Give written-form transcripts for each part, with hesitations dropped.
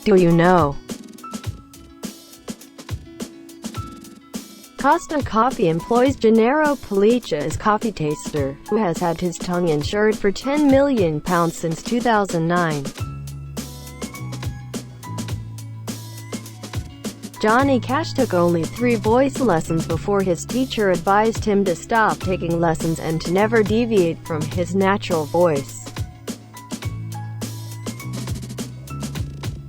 Do you know? Costa Coffee employs Gennaro Policia as coffee taster, who has had his tongue insured for £10 million since 2009. Johnny Cash took only 3 voice lessons before his teacher advised him to stop taking lessons and to never deviate from his natural voice.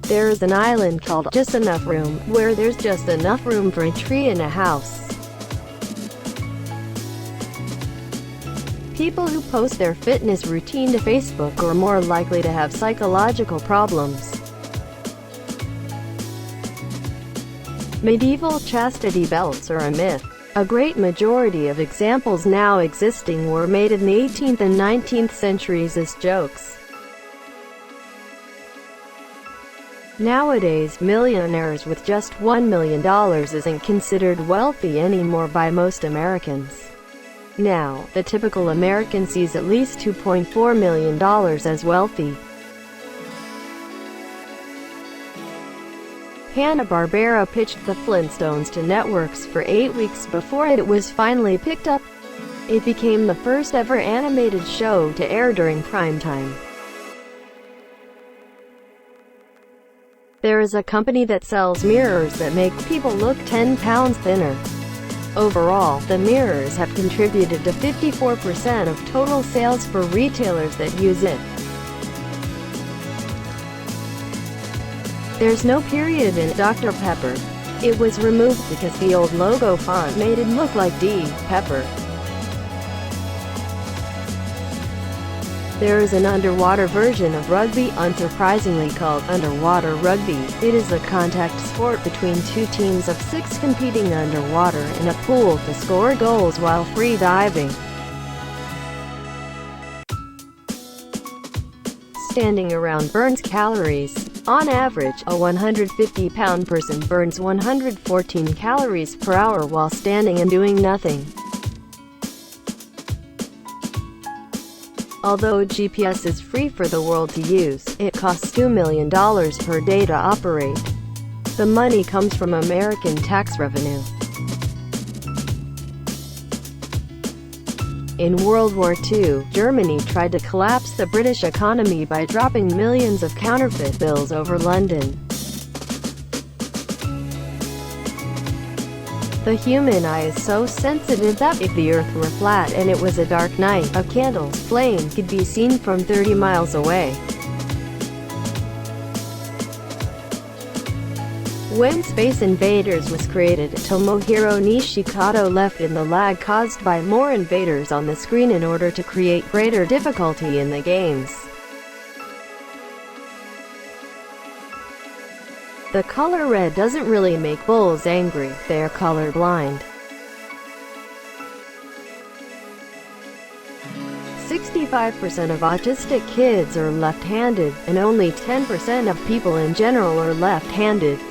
There is an island called Just Enough Room, where there's just enough room for a tree in a house. People who post their fitness routine to Facebook are more likely to have psychological problems. Medieval chastity belts are a myth. A great majority of examples now existing were made in the 18th and 19th centuries as jokes. Nowadays, millionaires with just $1 million isn't considered wealthy anymore by most Americans. Now, the typical American sees at least $2.4 million as wealthy. Hanna-Barbera pitched the Flintstones to networks for 8 weeks before it was finally picked up. It became the first ever animated show to air during primetime. There is a company that sells mirrors that make people look 10 pounds thinner. Overall, the mirrors have contributed to 54% of total sales for retailers that use it. There's no period in Dr. Pepper. It was removed because the old logo font made it look like D. Pepper. There is an underwater version of rugby, unsurprisingly called underwater rugby. It is a contact sport between 2 teams of 6 competing underwater in a pool to score goals while free diving. Standing around burns calories. On average, a 150-pound person burns 114 calories per hour while standing and doing nothing. Although GPS is free for the world to use, it costs $2 million per day to operate. The money comes from American tax revenue. In World War II, Germany tried to collapse the British economy by dropping millions of counterfeit bills over London. The human eye is so sensitive that if the earth were flat and it was a dark night, a candle's flame could be seen from 30 miles away. When Space Invaders was created, Tomohiro Nishikado left in the lag caused by more invaders on the screen in order to create greater difficulty in the games. The color red doesn't really make bulls angry, they are colorblind. 65% of autistic kids are left-handed, and only 10% of people in general are left-handed.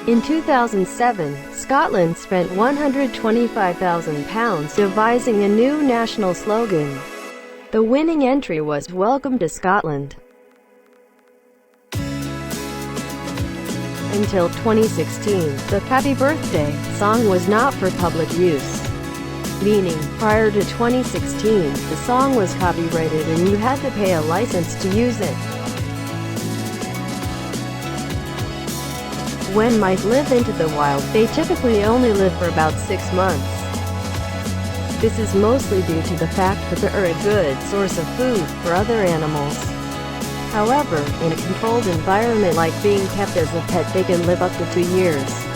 In 2007, Scotland spent £125,000 devising a new national slogan. The winning entry was "Welcome to Scotland." Until 2016, the Happy Birthday song was not for public use. Meaning, prior to 2016, the song was copyrighted and you had to pay a license to use it. When mice live into the wild, they typically only live for about 6 months. This is mostly due to the fact that they are a good source of food for other animals. However, in a controlled environment like being kept as a pet, they can live up to 2 years.